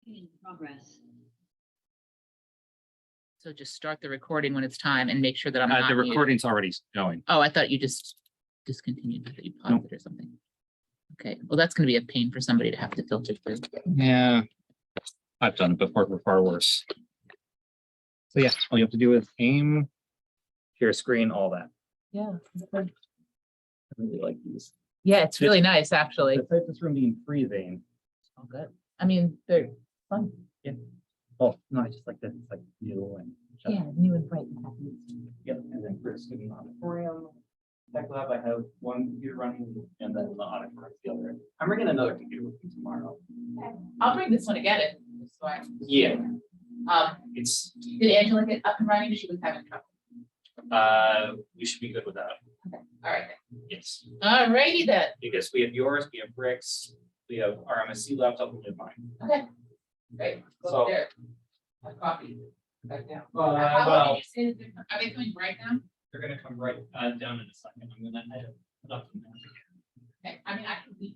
In progress. So just start the recording when it's time and make sure that I'm not The muted. recording's already going. Oh, I thought you just discontinued, I thought you paused it or something. Okay, well, that's gonna be a pain for somebody to have to filter through. Yeah. I've done it before for far worse. So yeah, all you have to do is aim, share screen, all that. Yeah. I really like these. Yeah, it's really nice, actually. Despite this room being freezing. Oh, good. I mean, they're fun. Yeah. Oh, no, I just like that. It's like new and. Yeah, new and bright and happy. Yep, and then for student auditorium. Tech lab, I have one computer running and then the auditorium the other. I'm bringing another computer with me tomorrow. I'll bring this one again. So Yeah. It's. Did Angela get up and running? She was having trouble. We should be good with that. Okay. All right. Yes. All righty then. Because we have yours, we have Rick's, we have our MSC laptop, and we have mine. Okay. Great. Go So- there. Have coffee. Back down. How well- long did you say that are they coming right now? They're gonna come right down in a second. I'm gonna head up to them. Okay. I mean, I can leave.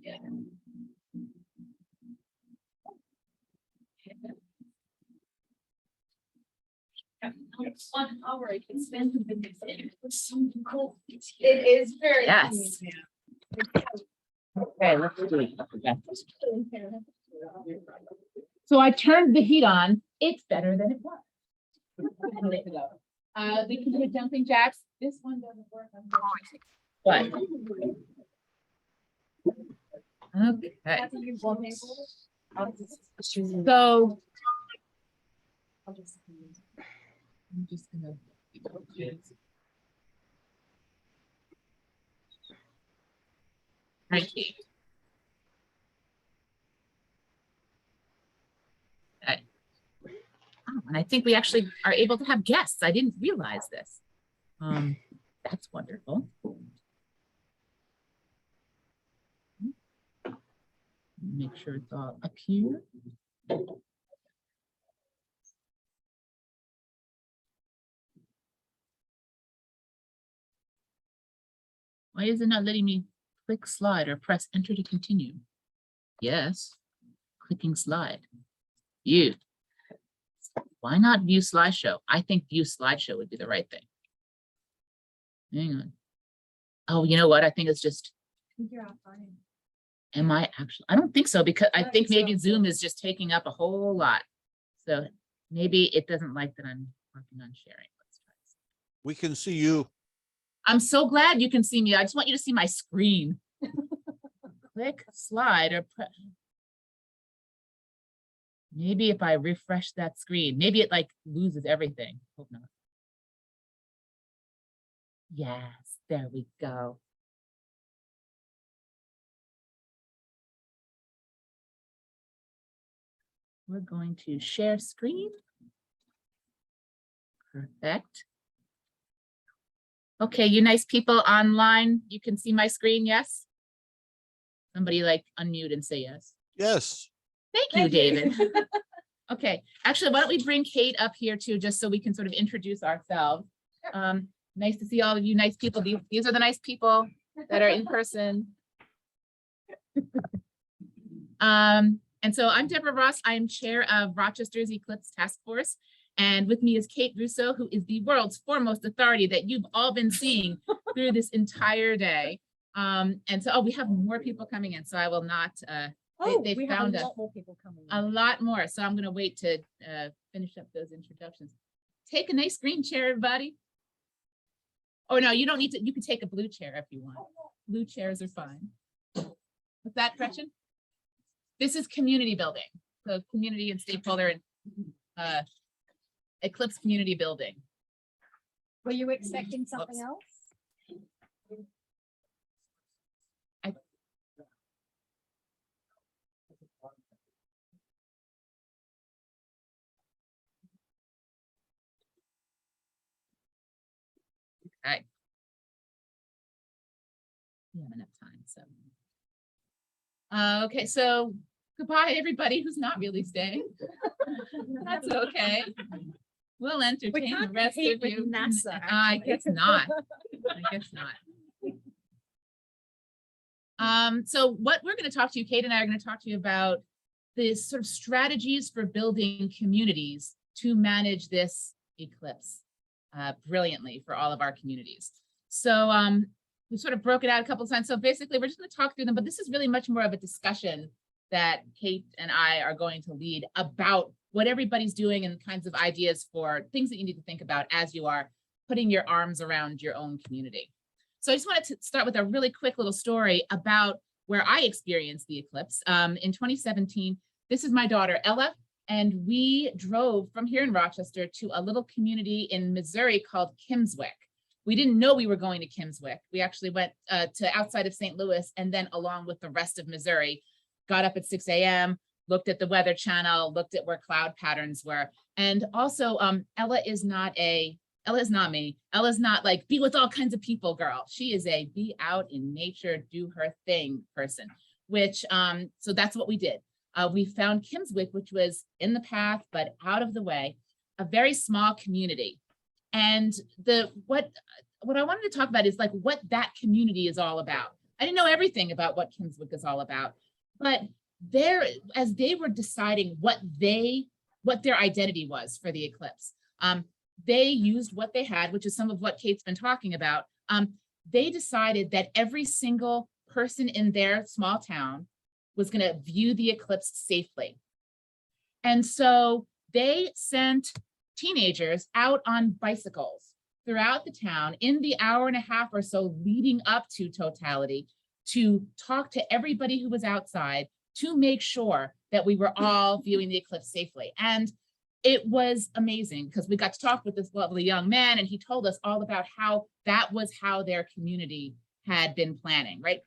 Yeah. It's 1 hour I can spend with this. It was so cool. It is very. Yes. Okay, let's do it. So I turned the heat on. It's better than it was. We can do a jumping jacks. This one doesn't work. But. Okay. So. I'm just gonna. Thank you. Okay. Oh, and I think we actually are able to have guests. I didn't realize this. That's wonderful. Make sure it's all up here. Why is it not letting me click slide or press enter to continue? Yes, clicking slide. View. Why not view slideshow? I think view slideshow would be the right thing. Hang on. Oh, you know what? I think it's just. Am I actually? I don't think so, because I think maybe Zoom is just taking up a whole lot. So maybe it doesn't like that I'm working on sharing. Let's try this. We can see you. I'm so glad you can see me. I just want you to see my screen. Click slide or press. Maybe if I refresh that screen, maybe it like loses everything. Hope not. Yes, there we go. We're going to share screen. Perfect. Okay, you nice people online, you can see my screen, yes? Somebody like unmute and say yes. Yes. Thank you, David. Okay, actually, why don't we bring Kate up here too, just so we can sort of introduce ourselves. Nice to see all of you nice people. These are the nice people that are in person. And so I'm Debra Ross. I am chair of Rochester's Eclipse Task Force. And with me is Kate Russo, who is the world's foremost authority that you've all been seeing through this entire day. And so, we have more people coming in, so I will not, they We found have a lot more people coming. a lot more. So I'm gonna wait to finish up those introductions. Take a nice green chair, everybody. Oh, no, you don't need to, you can take a blue chair if you want. Blue chairs are fine. What's that, Gretchen? This is community building. So community and stakeholder and Eclipse community building. Were you expecting something else? Okay. We have enough time, so. Okay, so goodbye, everybody who's not really staying. That's okay. We'll entertain the rest of you. NASA, I guess not. I guess not. So what we're going to talk to you, Kate and I are going to talk to you about the sort of strategies for building communities to manage this eclipse brilliantly for all of our communities. So we sort of broke it out a couple of times. So basically, we're just going to talk through them, but this is really much more of a discussion that Kate and I are going to lead about what everybody's doing and kinds of ideas for things that you need to think about as you are putting your arms around your own community. So I just wanted to start with a really quick little story about where I experienced the eclipse. In 2017, this is my daughter, Ella, and we drove from here in Rochester to a little community in Missouri called Kimmswick. We didn't know we were going to Kimmswick. We actually went to outside of St. Louis and then along with the rest of Missouri, got up at 6 a.m., looked at the Weather Channel, looked at where cloud patterns were. And also Ella is not me. Ella's not like be with all kinds of people girl. She is a be out in nature, do her thing person, which, so that's what we did. We found Kimmswick, which was in the path, but out of the way, a very small community. And what I wanted to talk about is like what that community is all about. I didn't know everything about what Kinswick is all about, but as they were deciding what their identity was for the eclipse, they used what they had, which is some of what Kate's been talking about. They decided that every single person in their small town was going to view the eclipse safely. And so they sent teenagers out on bicycles throughout the town in the hour and a half or so leading up to totality to talk to everybody who was outside to make sure that we were all viewing the eclipse safely. And it was amazing because we got to talk with this lovely young man, and he told us all about how that was how their community had been planning, right?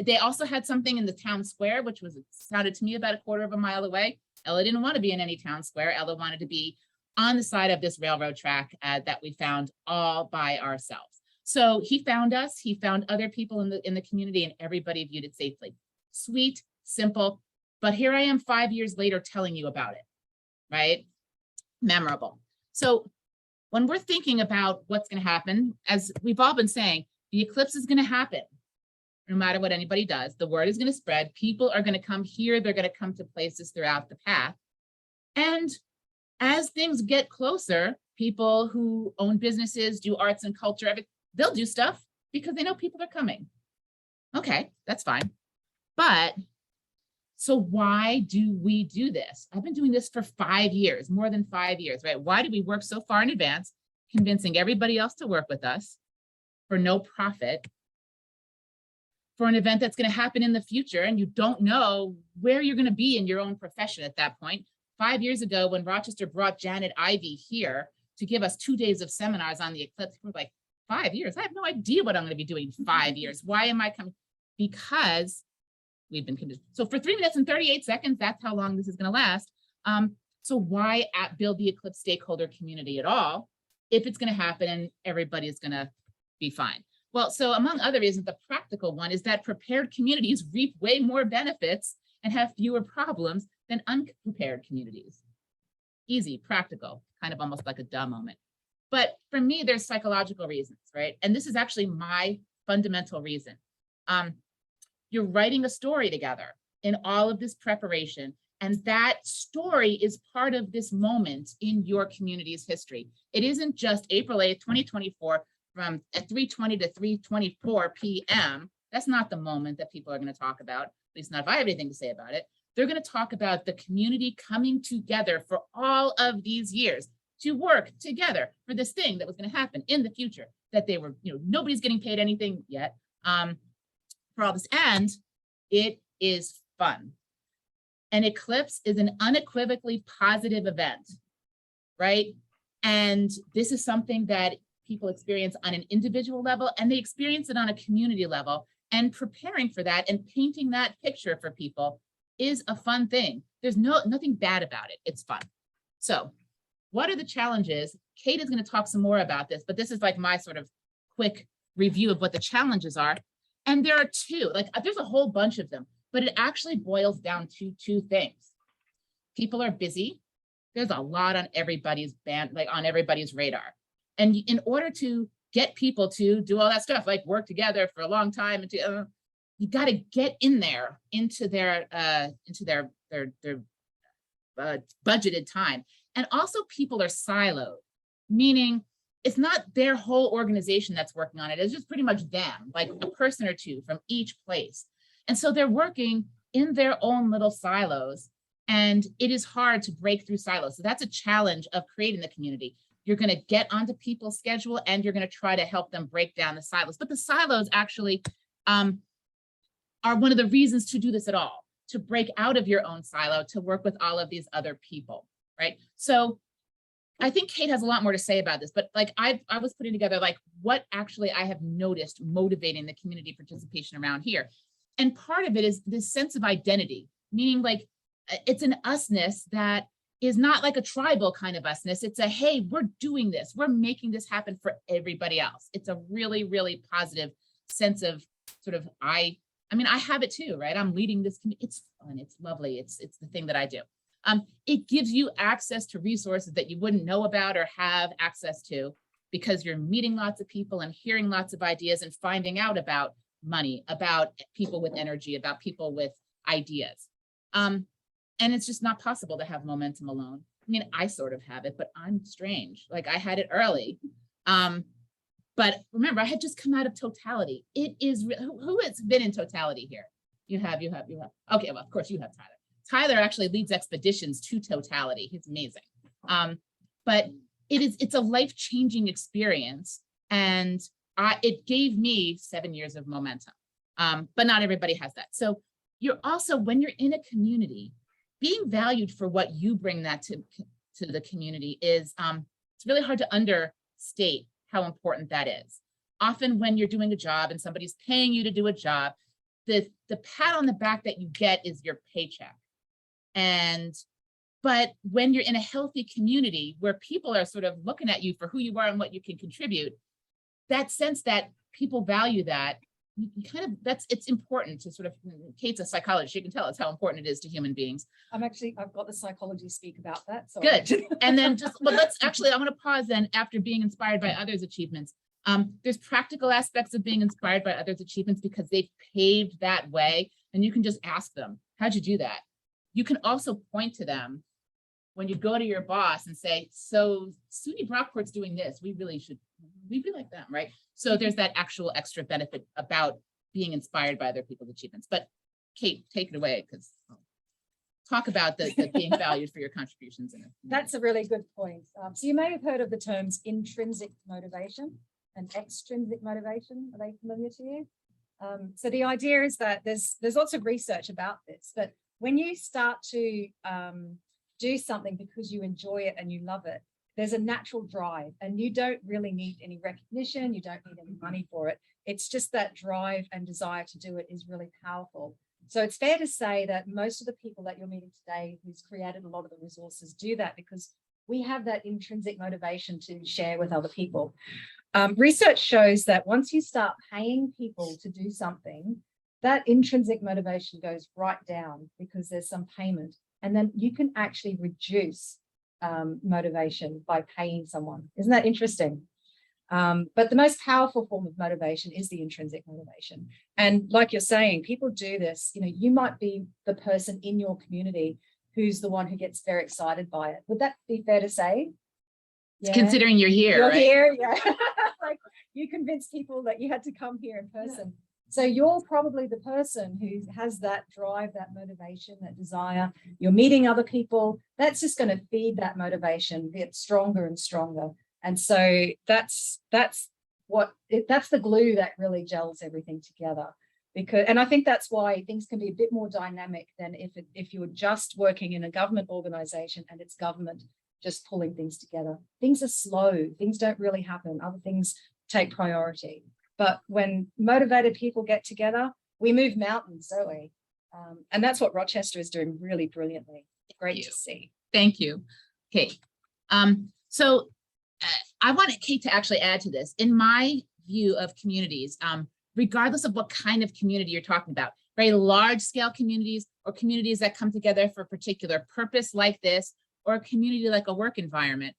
They also had something in the town square, which sounded to me about a quarter of a mile away. Ella didn't want to be in any town square. Ella wanted to be on the side of this railroad track that we found all by ourselves. So he found us, he found other people in the community, and everybody viewed it safely. Sweet, simple, but here I am 5 years later telling you about it, right? Memorable. So when we're thinking about what's going to happen, as we've all been saying, the eclipse is going to happen. No matter what anybody does, the word is going to spread. People are going to come here. They're going to come to places throughout the path. And as things get closer, people who own businesses, do arts and culture, they'll do stuff because they know people are coming. Okay, that's fine. But so why do we do this? I've been doing this for 5 years, more than 5 years, right? Why do we work so far in advance, convincing everybody else to work with us for no profit, for an event that's going to happen in the future, and you don't know where you're going to be in your own profession at that point? 5 years ago, when Rochester brought Janet Ivey here to give us 2 days of seminars on the eclipse, we were like, 5 years? I have no idea what I'm going to be doing 5 years. Why am I coming? Because we've been conditioned. So for 3 minutes and 38 seconds, that's how long this is going to last. So why build the eclipse stakeholder community at all if it's going to happen and everybody is going to be fine? Well, so among other reasons, the practical one is that prepared communities reap way more benefits and have fewer problems than unprepared communities. Easy, practical, kind of almost like a duh moment. But for me, there's psychological reasons, right? And this is actually my fundamental reason. You're writing a story together in all of this preparation, and that story is part of this moment in your community's history. It isn't just April 8th, 2024, from 3:20 to 3:24 p.m. That's not the moment that people are going to talk about, at least not if I have anything to say about it. They're going to talk about the community coming together for all of these years to work together for this thing that was going to happen in the future, that they were, nobody's getting paid anything yet for all this, and it is fun. An eclipse is an unequivocally positive event, right? And this is something that people experience on an individual level, and they experience it on a community level, and preparing for that and painting that picture for people is a fun thing. There's nothing bad about it. It's fun. So what are the challenges? Kate is going to talk some more about this, but this is like my sort of quick review of what the challenges are. And there are two, there's a whole bunch of them, but it actually boils down to two things. People are busy. There's a lot on everybody's on everybody's radar. And in order to get people to do all that stuff, like work together for a long time, and you got to get in there into their budgeted time. And also people are siloed, meaning it's not their whole organization that's working on it. It's just pretty much them, like a person or two from each place. And so they're working in their own little silos, and it is hard to break through silos. So that's a challenge of creating the community. You're going to get onto people's schedule, and you're going to try to help them break down the silos. But the silos actually are one of the reasons to do this at all, to break out of your own silo, to work with all of these other people, right? So I think Kate has a lot more to say about this, but I was putting together what actually I have noticed motivating the community participation around here. And part of it is this sense of identity, meaning it's an usness that is not like a tribal kind of usness. It's a, hey, we're doing this. We're making this happen for everybody else. It's a really, really positive sense of sort of, I have it too, right? I'm leading this community. It's fun. It's lovely. It's the thing that I do. It gives you access to resources that you wouldn't know about or have access to because you're meeting lots of people and hearing lots of ideas and finding out about money, about people with energy, about people with ideas. And it's just not possible to have momentum alone. I mean, I sort of have it, but I'm strange. Like I had it early. But remember, I had just come out of totality. It is, who has been in totality here? You have. Okay, well, of course you have Tyler. Tyler actually leads expeditions to totality. He's amazing. But it's a life-changing experience. And it gave me 7 years of momentum. But not everybody has that. So you're also, when you're in a community, being valued for what you bring that to the community is, it's really hard to understate how important that is. Often when you're doing a job and somebody's paying you to do a job, the pat on the back that you get is your paycheck. But when you're in a healthy community where people are sort of looking at you for who you are and what you can contribute, that sense that people value that, you kind of, it's important to sort of, Kate's a psychologist, she can tell us how important it is to human beings. I've got the psychology speak about that. So Good. And then I want to pause then after being inspired by others' achievements. There's practical aspects of being inspired by others' achievements because they've paved that way. And you can just ask them, how'd you do that? You can also point to them when you go to your boss and say, so SUNY Brockport's doing this, we'd be like them, right? So there's that actual extra benefit about being inspired by other people's achievements. But Kate, take it away, because talk about the being valued for your contributions. That's a really good point. So you may have heard of the terms intrinsic motivation and extrinsic motivation. Are they familiar to you? So the idea is that there's lots of research about this, but when you start to do something because you enjoy it and you love it, there's a natural drive, and you don't really need any recognition. You don't need any money for it. It's just that drive and desire to do it is really powerful. So it's fair to say that most of the people that you're meeting today who's created a lot of the resources do that because we have that intrinsic motivation to share with other people. Research shows that once you start paying people to do something, that intrinsic motivation goes right down because there's some payment, and then you can actually reduce motivation by paying someone. Isn't that interesting? But the most powerful form of motivation is the intrinsic motivation. And like you're saying, people do this, you might be the person in your community who's the one who gets very excited by it. Would that be fair to say? Yeah. Considering you're here, You're right? here, yeah. Like you convinced people that you had to come here in person. Yeah. So you're probably the person who has that drive, that motivation, that desire. You're meeting other people. That's just going to feed that motivation, get stronger and stronger. And so that's the glue that really gels everything together. And I think that's why things can be a bit more dynamic than if you're just working in a government organization and it's government just pulling things together. Things are slow. Things don't really happen. Other things take priority. But when motivated people get together, we move mountains, don't we? And that's what Rochester is doing really brilliantly. Great to see. Thank you, Kate. So I wanted Kate to actually add to this. In my view of communities, regardless of what kind of community you're talking about, very large scale communities or communities that come together for a particular purpose like this, or a community like a work environment,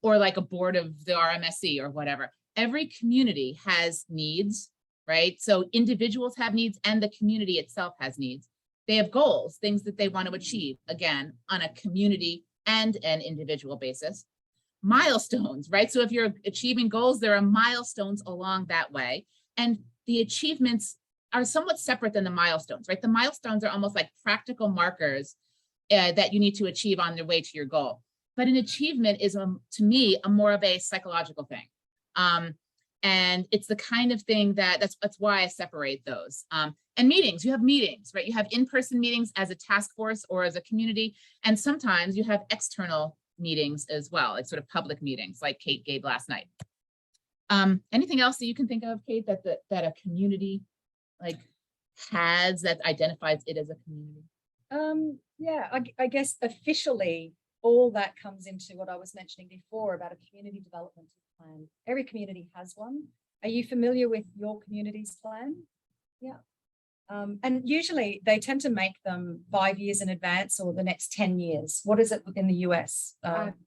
or like a board of the RMSC or whatever. Every community has needs, right? So individuals have needs and the community itself has needs. They have goals, things that they want to achieve, again, on a community and an individual basis. Milestones, right? So if you're achieving goals, there are milestones along that way. And the achievements are somewhat separate than the milestones, right? The milestones are almost like practical markers that you need to achieve on the way to your goal. But an achievement is, to me, a more of a psychological thing. And it's the kind of thing that's why I separate those. And meetings, you have meetings, right? You have in-person meetings as a task force or as a community. And sometimes you have external meetings as well, like sort of public meetings like Kate gave last night. Anything else that you can think of, Kate, that a community like has that identifies it as a community? Yeah, I guess officially all that comes into what I was mentioning before about a community development plan. Every community has one. Are you familiar with your community's plan? Yeah. And usually they tend to make them 5 years in advance or the next 10 years. What is it in the US?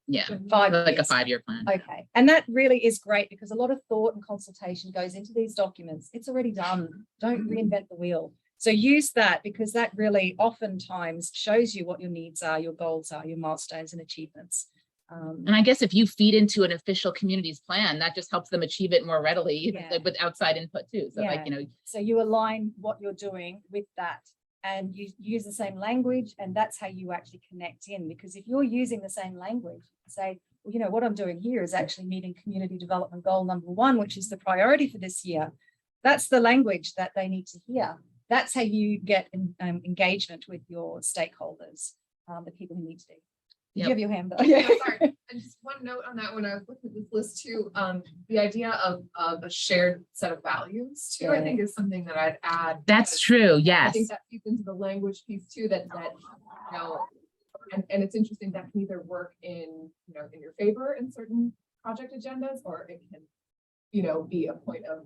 Yeah, 5 like a years. 5-year plan. Okay. And that really is great because a lot of thought and consultation goes into these documents. It's already done. Don't reinvent the wheel. So use that because that really oftentimes shows you what your needs are, your goals are, your milestones and achievements. And I guess if you feed into an official community's plan, that just helps them achieve it more readily Yeah. with outside input too. So like, So you align what you're doing with that and you use the same language, and that's how you actually connect in. Because if you're using the same language, say, well, you know, what I'm doing here is actually meeting community development goal number 1, which is the priority for this year. That's the language that they need to hear. That's how you get engagement with your stakeholders, the people who need to be. Did you have your hand up? Yeah, sorry. And just one note on that, when I was looking at this list too, the idea of a shared set of values too, I think is something that I'd add. That's true. I Yes. think that feeds into the language piece too, that you know, and it's interesting that can either work in, you know, in your favor in certain project agendas, or it can, you know, be a point of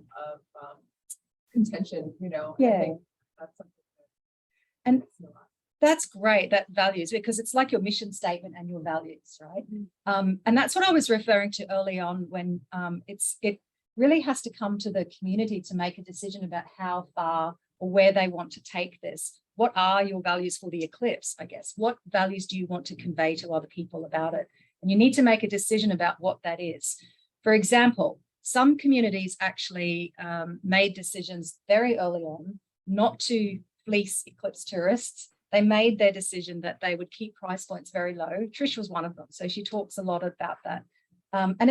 contention, you know. I think that's something that And makes me laugh. that's great, that values, because it's like your mission statement and your values, right? And that's what I was referring to early on when it really has to come to the community to make a decision about how far or where they want to take this. What are your values for the Eclipse, I guess? What values do you want to convey to other people about it? And you need to make a decision about what that is. For example, some communities actually made decisions very early on not to fleece Eclipse tourists. They made their decision that they would keep price points very low. Trish was one of them. So she talks a lot about that. And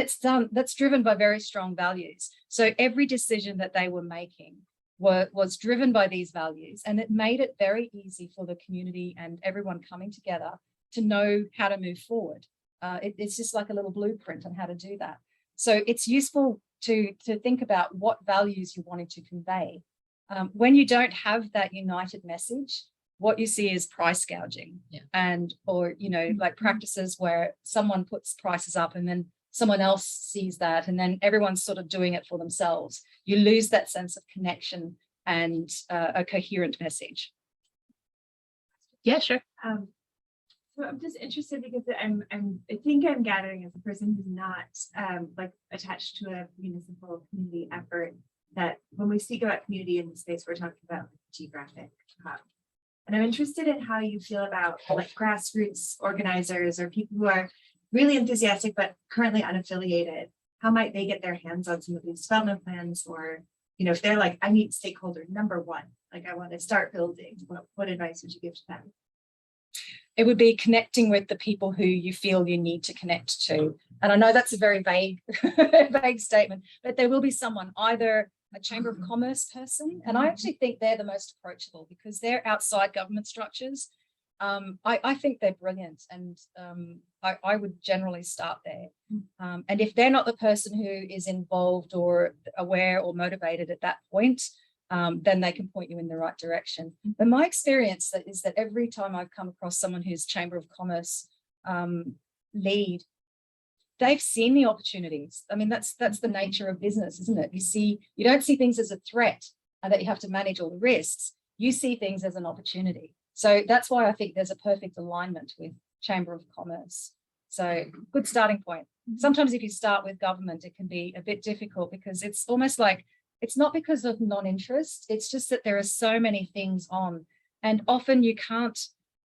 that's driven by very strong values. So every decision that they were making was driven by these values. And it made it very easy for the community and everyone coming together to know how to move forward. It's just like a little blueprint on how to do that. So it's useful to think about what values you wanted to convey. When you don't have that united message, what you see is price gouging, or, you know, like practices where someone puts prices up and then someone else sees that and then everyone's sort of doing it for themselves. You lose that sense of connection and a coherent message. Yeah, sure. So I'm just interested because I think I'm gathering as a person who's not like attached to a municipal community effort that when we speak about community in the space, we're talking about geographic hub. And I'm interested in how you feel about like grassroots organizers or people who are really enthusiastic but currently unaffiliated. How might they get their hands on some of these development plans? Or, you know, if they're like, I need stakeholder number 1, like I want to start building, what advice would you give to them? It would be connecting with the people who you feel you need to connect to. And I know that's a very vague, vague statement, but there will be someone, either a Chamber of Commerce person, and I actually think they're the most approachable because they're outside government structures. I think they're brilliant, and I would generally start there. And if they're not the person who is involved or aware or motivated at that point, then they can point you in the right direction. But my experience is that every time I've come across someone who's Chamber of Commerce lead, they've seen the opportunities. I mean, that's the nature of business, isn't it? You don't see things as a threat and that you have to manage all the risks. You see things as an opportunity. So that's why I think there's a perfect alignment with Chamber of Commerce. So good starting point. Sometimes if you start with government, it can be a bit difficult because it's almost like, it's not because of non-interest. It's just that there are so many things on, and often you can't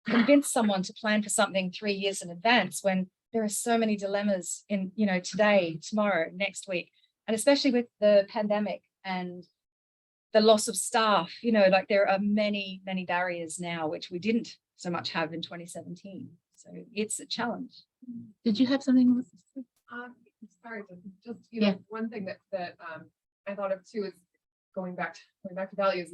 convince someone to plan for something 3 years in advance when there are so many dilemmas in, you know, today, tomorrow, next week, and especially with the pandemic and the loss of staff, you know, like there are many, many barriers now, which we didn't so much have in 2017. So it's a challenge. Did you have something, Melissa? Sorry, just you know, one thing that I thought of too is going back to values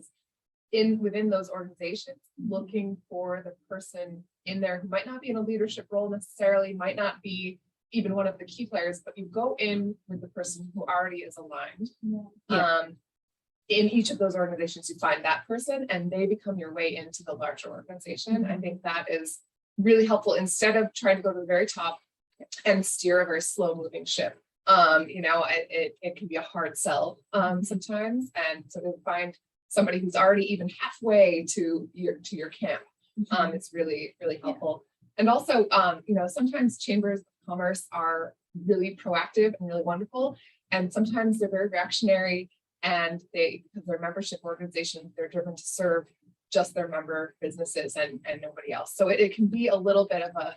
is within those organizations, looking for the person in there who might not be in a leadership role necessarily, might not be even one of the key players, but you go in with the person who already is aligned. In each of those organizations, you find that person and they become your way into the larger organization. I think that is really helpful instead of trying to go to the very top and steer a very slow moving ship. You know, it can be a hard sell sometimes. And so to find somebody who's already even halfway to your camp. It's really, really helpful. And also, sometimes chambers of commerce are really proactive and really wonderful. And sometimes they're very reactionary, and because they're membership organizations, they're driven to serve just their member businesses and nobody else. So it can be a little bit of a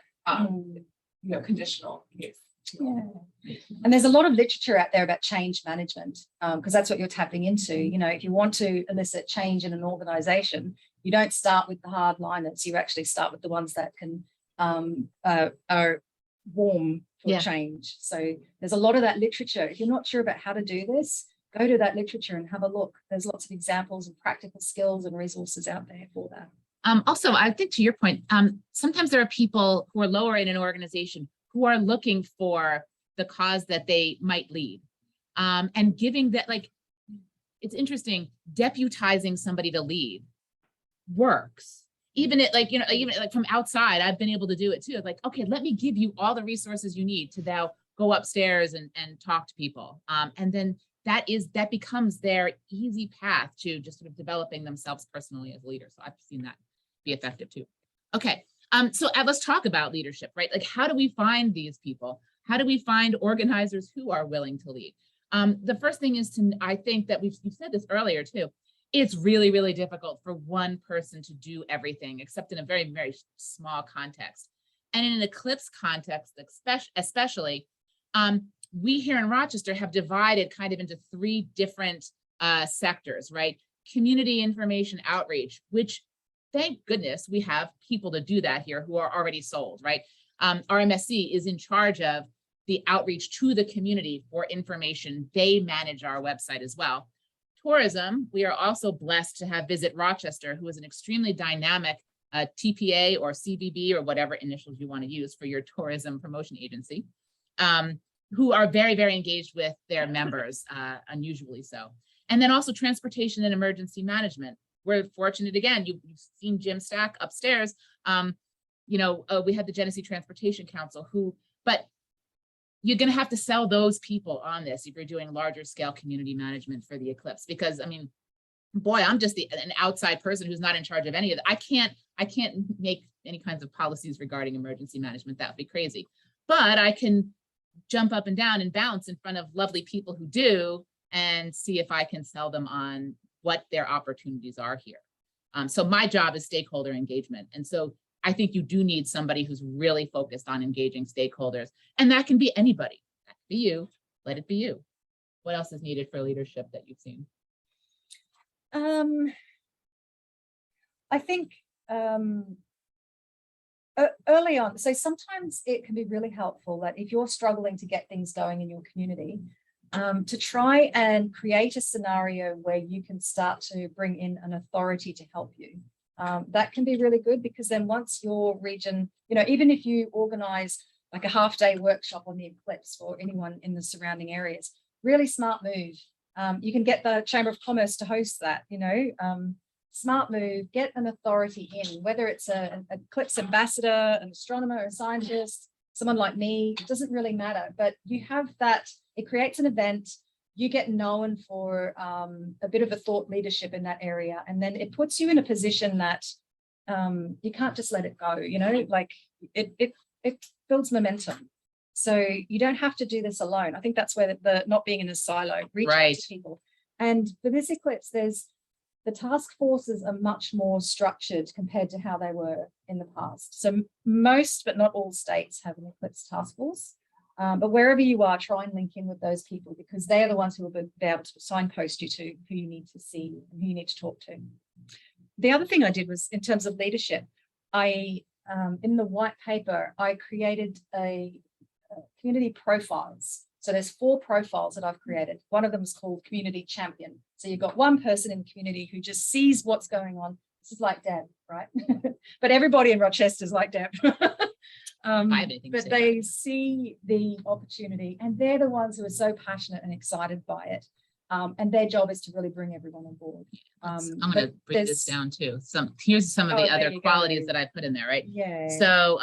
conditional case. Yeah. And there's a lot of literature out there about change management, because that's what you're tapping into. If you want to elicit change in an organization, you don't start with the hardliners. You actually start with the ones that can are warm for change. So there's a lot of that literature. If you're not sure about how to do this, go to that literature and have a look. There's lots of examples and practical skills and resources out there for that. Also, I think to your point, sometimes there are people who are lower in an organization who are looking for the cause that they might lead, and giving that, like, it's interesting, deputizing somebody to lead works. Even from outside, I've been able to do it too. Like, okay, let me give you all the resources you need to now go upstairs and talk to people. And then that becomes their easy path to just sort of developing themselves personally as leaders. So I've seen that be effective too. Okay. So let's talk about leadership, right? Like, how do we find these people? How do we find organizers who are willing to lead? The first thing is I think that we've said this earlier too. It's really, really difficult for one person to do everything, except in a very, very small context. And in an Eclipse context, especially, we here in Rochester have divided kind of into 3 different sectors, right? Community information outreach, which, thank goodness, we have people to do that here who are already sold, right? RMSC is in charge of the outreach to the community for information. They manage our website as well. Tourism, we are also blessed to have Visit Rochester, who is an extremely dynamic TPA or CVB or whatever initials you want to use for your tourism promotion agency, who are very, very engaged with their members, unusually so. And then also transportation and emergency management. We're fortunate, again, you've seen Jim Stack upstairs. We had the Genesee Transportation Council but you're going to have to sell those people on this if you're doing larger scale community management for the Eclipse, because boy, I'm just an outside person who's not in charge of any of that. I can't make any kinds of policies regarding emergency management. That would be crazy, but I can jump up and down and bounce in front of lovely people who do and see if I can sell them on what their opportunities are here. So my job is stakeholder engagement. And so I think you do need somebody who's really focused on engaging stakeholders. And that can be anybody. That can be you. Let it be you. What else is needed for leadership that you've seen? I think early on, so sometimes it can be really helpful that if you're struggling to get things going in your community, to try and create a scenario where you can start to bring in an authority to help you. That can be really good, because then once your region, even if you organize like a half-day workshop on the Eclipse for anyone in the surrounding areas, really smart move. You can get the Chamber of Commerce to host that, smart move, get an authority in, whether it's an Eclipse ambassador, an astronomer, a scientist, someone like me, it doesn't really matter, but you have that, it creates an event, you get known for a bit of a thought leadership in that area. And then it puts you in a position that you can't just let it go, like it builds momentum. So you don't have to do this alone. I think that's where the not being in a silo, reach out to people. And for this Eclipse, the task forces are much more structured compared to how they were in the past. So most, but not all states have an Eclipse task force. But wherever you are, try and link in with those people, because they are the ones who will be able to signpost you to who you need to see, who you need to talk to. The other thing I did was, in terms of leadership, in the white paper, I created a community profiles. So there's 4 profiles that I've created. One of them is called Community Champion. So you've got one person in the community who just sees what's going on. This is like Deb, right? But everybody in Rochester is like Deb. But they see the opportunity, and they're the ones who are so passionate and excited by it. And their job is to really bring everyone on board. I'm going to break this down too. Here's some of the other qualities that I put in there, right? Yeah. So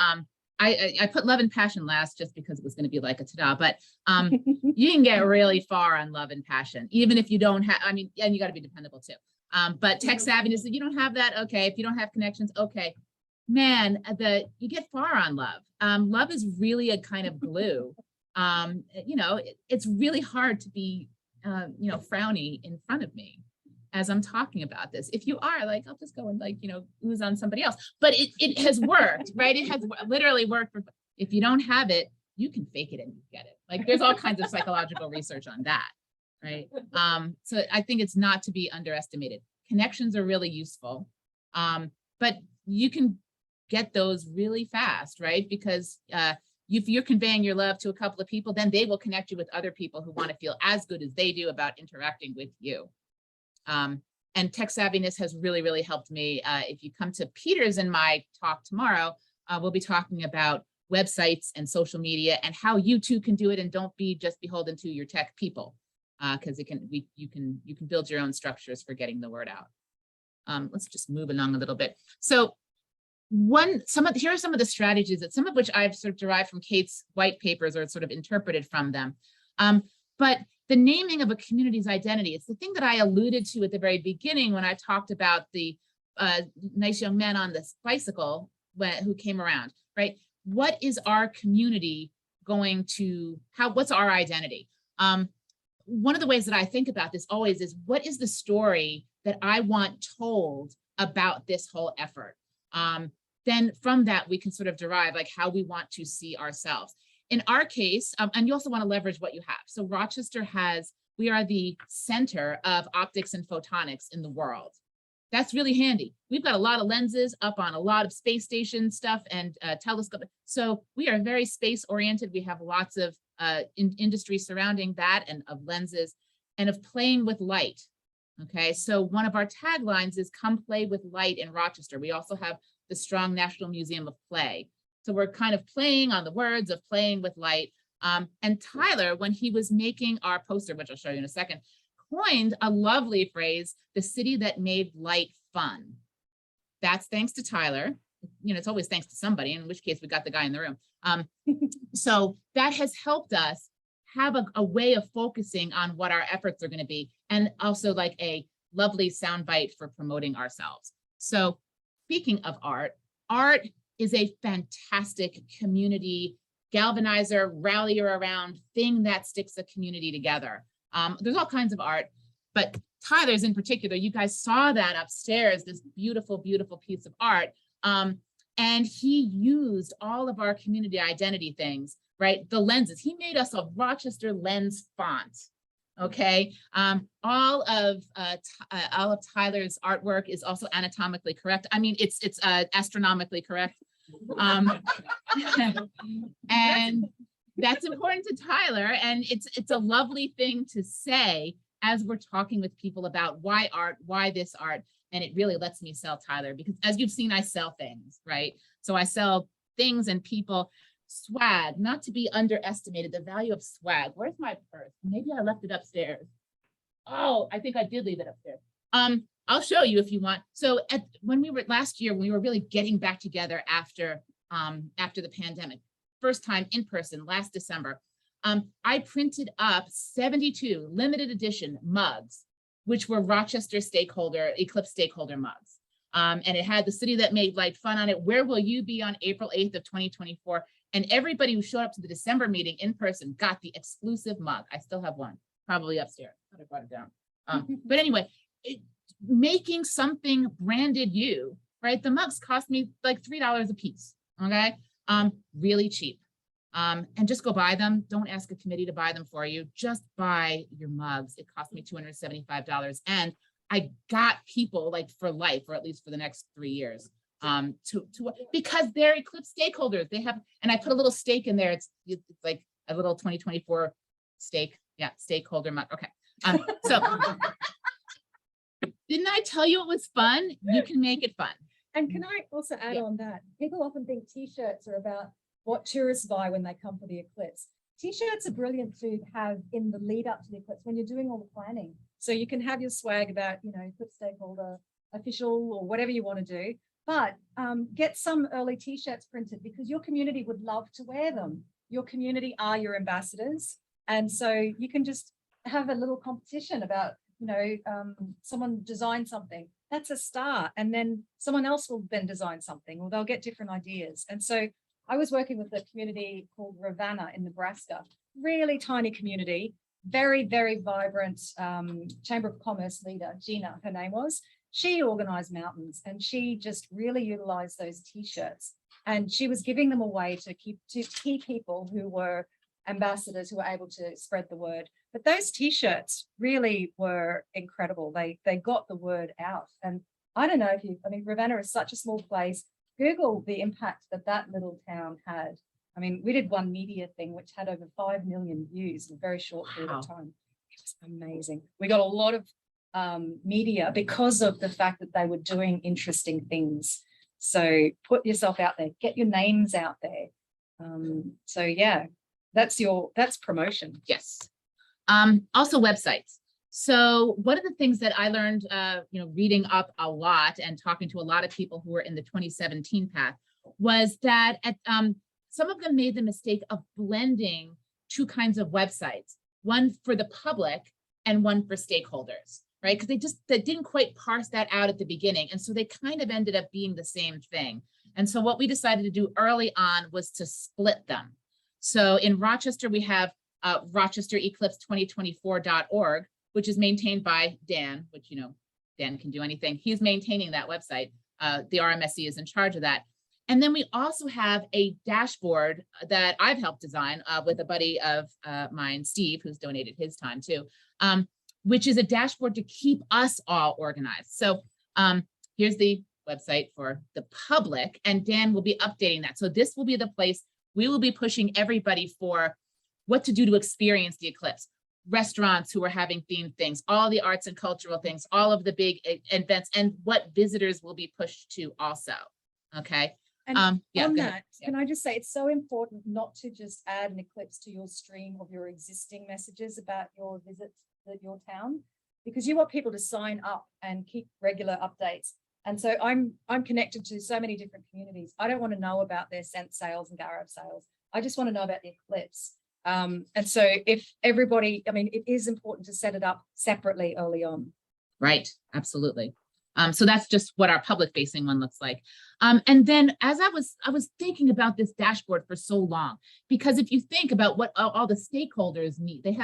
I put love and passion last just because it was going to be like a ta-da, but you can get really far on love and passion, even if you don't have, and you got to be dependable too. But tech savviness, if you don't have that, okay. If you don't have connections, okay. Man, you get far on love. Love is really a kind of glue. It's really hard to be, frowny in front of me as I'm talking about this. If you are like, I'll just go and ooze on somebody else. But it has worked, right? It has literally worked. If you don't have it, you can fake it and you get it. Like there's all kinds of psychological research on that, right? So I think it's not to be underestimated. Connections are really useful, but you can get those really fast, right? Because if you're conveying your love to a couple of people, then they will connect you with other people who want to feel as good as they do about interacting with you. And tech savviness has really, really helped me. If you come to Peter's in my talk tomorrow, we'll be talking about websites and social media and how you too can do it, and don't be just beholden to your tech people, because you can build your own structures for getting the word out. Let's just move along a little bit. So here are some of the strategies that some of which I've sort of derived from Kate's white papers or sort of interpreted from them. But the naming of a community's identity, it's the thing that I alluded to at the very beginning when I talked about the nice young man on this bicycle who came around, right? What is our community what's our identity? One of the ways that I think about this always is, what is the story that I want told about this whole effort? Then from that, we can sort of derive like how we want to see ourselves. In our case, and you also want to leverage what you have. So Rochester we are the center of optics and photonics in the world. That's really handy. We've got a lot of lenses up on a lot of space station stuff and telescope. So we are very space oriented. We have lots of industry surrounding that, and of lenses, and of playing with light. Okay, so one of our taglines is "Come play with light" in Rochester. We also have the strong National Museum of Play. So we're kind of playing on the words of playing with light. And Tyler, when he was making our poster, which I'll show you in a second, coined a lovely phrase, "the city that made light fun." That's thanks to Tyler. It's always thanks to somebody, in which case we got the guy in the room. So that has helped us have a way of focusing on what our efforts are going to be, and also like a lovely soundbite for promoting ourselves. So speaking of art is a fantastic community galvanizer, rallier around thing that sticks a community together. There's all kinds of art, but Tyler's in particular, you guys saw that upstairs, this beautiful, beautiful piece of art. And he used all of our community identity things, right? The lenses, he made us a Rochester lens font. Okay, all of Tyler's artwork is also anatomically correct. I mean, it's astronomically correct. And that's important to Tyler, and it's a lovely thing to say as we're talking with people about why art, why this art. And it really lets me sell Tyler, because as you've seen, I sell things, right? So I sell things and people. Swag, not to be underestimated, the value of swag. Where's my purse? Maybe I left it upstairs. Oh, I think I did leave it upstairs. I'll show you if you want. So when we were last year, we were really getting back together after the pandemic, first time in person last December. I printed up 72 limited edition mugs, which were Rochester Eclipse stakeholder mugs. And it had "the city that made light fun" on it. Where will you be on April 8th of 2024? And everybody who showed up to the December meeting in person got the exclusive mug. I still have one, probably upstairs. I brought it down. But anyway, making something branded you, right? The mugs cost me like $3 a piece, okay? Really cheap. And just go buy them. Don't ask a committee to buy them for you. Just buy your mugs. It cost me $275. And I got people like for life, or at least for the next 3 years. Because they're Eclipse stakeholders. They have, and I put a little stake in there. It's like a little 2024 stake. Yeah, stakeholder mug. Okay. So didn't I tell you it was fun? You can make it fun. And can I also add on that? People often think T-shirts are about what tourists buy when they come for the Eclipse. T-shirts are brilliant to have in the lead up to the Eclipse when you're doing all the planning. So you can have your swag about, Eclipse stakeholder official or whatever you want to do. But get some early T-shirts printed, because your community would love to wear them. Your community are your ambassadors. And so you can just have a little competition about someone design something, that's a start. And then someone else will then design something, or they'll get different ideas. And so I was working with a community called Ravenna in Nebraska, really tiny community, very, very vibrant Chamber of Commerce leader, Gina, her name was. She organized mountains, and she just really utilized those t-shirts, and she was giving them away to key people who were ambassadors who were able to spread the word. But those t-shirts really were incredible. They got the word out. And I don't know if you, I mean, Ravenna is such a small place. Google the impact that little town had. I mean, we did one media thing which had over 5 million views in a very short period of time. It was amazing. We got a lot of media because of the fact that they were doing interesting things. So put yourself out there, get your names out there. So yeah, that's promotion. Yes. Also websites. So one of the things that I learned, reading up a lot and talking to a lot of people who were in the 2017 path was that some of them made the mistake of blending two kinds of websites, one for the public and one for stakeholders, right? Because they didn't quite parse that out at the beginning. And so they kind of ended up being the same thing. And so what we decided to do early on was to split them. So in Rochester, we have RochesterEclipse2024.org, which is maintained by Dan, which, Dan can do anything. He's maintaining that website. The RMSE is in charge of that. And then we also have a dashboard that I've helped design with a buddy of mine, Steve, who's donated his time too, which is a dashboard to keep us all organized. So here's the website for the public, and Dan will be updating that. So this will be the place we will be pushing everybody for what to do to experience the eclipse. Restaurants who are having themed things, all the arts and cultural things, all of the big events, and what visitors will be pushed to also. Okay. And on that, yeah. Can I just say it's so important not to just add an eclipse to your stream of your existing messages about your visits to your town, because you want people to sign up and keep regular updates. And so I'm connected to so many different communities. I don't want to know about their scent sales and Garab sales. I just want to know about the eclipse. And so if everybody, I mean, it is important to set it up separately early on. Right, absolutely. So that's just what our public facing one looks like. And then as I was thinking about this dashboard for so long, because if you think about what all the stakeholders need, they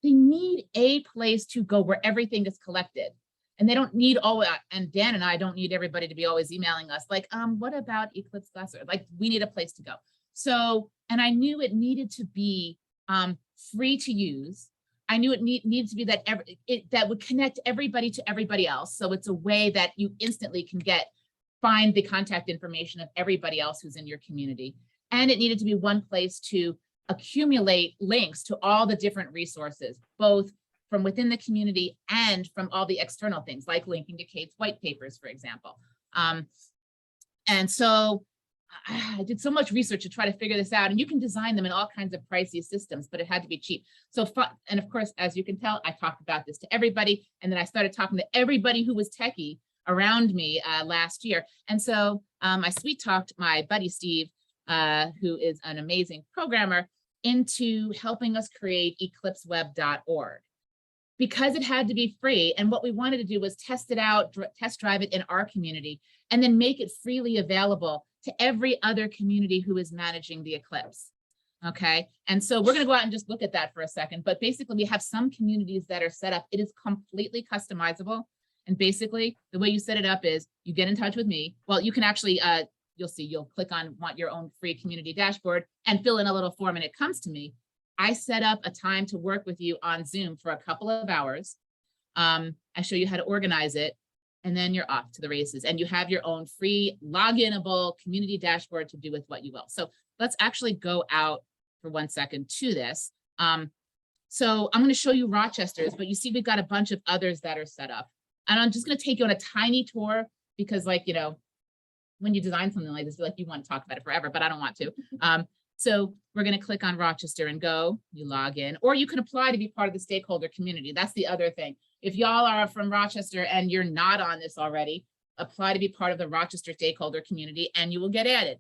need a place to go where everything is collected. And they don't need and Dan and I don't need everybody to be always emailing us like, what about Eclipse Glassware? Like, we need a place to go. So, and I knew it needed to be free to use. I knew it needs to be that that would connect everybody to everybody else. So it's a way that you instantly can find the contact information of everybody else who's in your community. And it needed to be one place to accumulate links to all the different resources, both from within the community and from all the external things, like linking to Kate's white papers, for example. And so I did so much research to try to figure this out, and you can design them in all kinds of pricey systems, but it had to be cheap. So, and of course, as you can tell, I talked about this to everybody, and then I started talking to everybody who was techie around me last year. And so I sweet talked my buddy, Steve, who is an amazing programmer, into helping us create eclipseweb.org. Because it had to be free. And what we wanted to do was test it out, test drive it in our community, and then make it freely available to every other community who is managing the eclipse. Okay. And so we're going to go out and just look at that for a second. But basically, we have some communities that are set up. It is completely customizable. And basically, the way you set it up is you get in touch with me. Well, you can actually, you'll click on want your own free community dashboard and fill in a little form, and it comes to me. I set up a time to work with you on Zoom for a couple of hours. I show you how to organize it, and then you're off to the races, and you have your own free login-able community dashboard to do with what you will. So let's actually go out for 1 second to this. So I'm going to show you Rochester's, but you see we've got a bunch of others that are set up. And I'm just going to take you on a tiny tour because, like, when you design something like this, like you want to talk about it forever, but I don't want to. So we're going to click on Rochester and go, you log in, or you can apply to be part of the stakeholder community. That's the other thing. If y'all are from Rochester and you're not on this already, apply to be part of the Rochester stakeholder community and you will get added.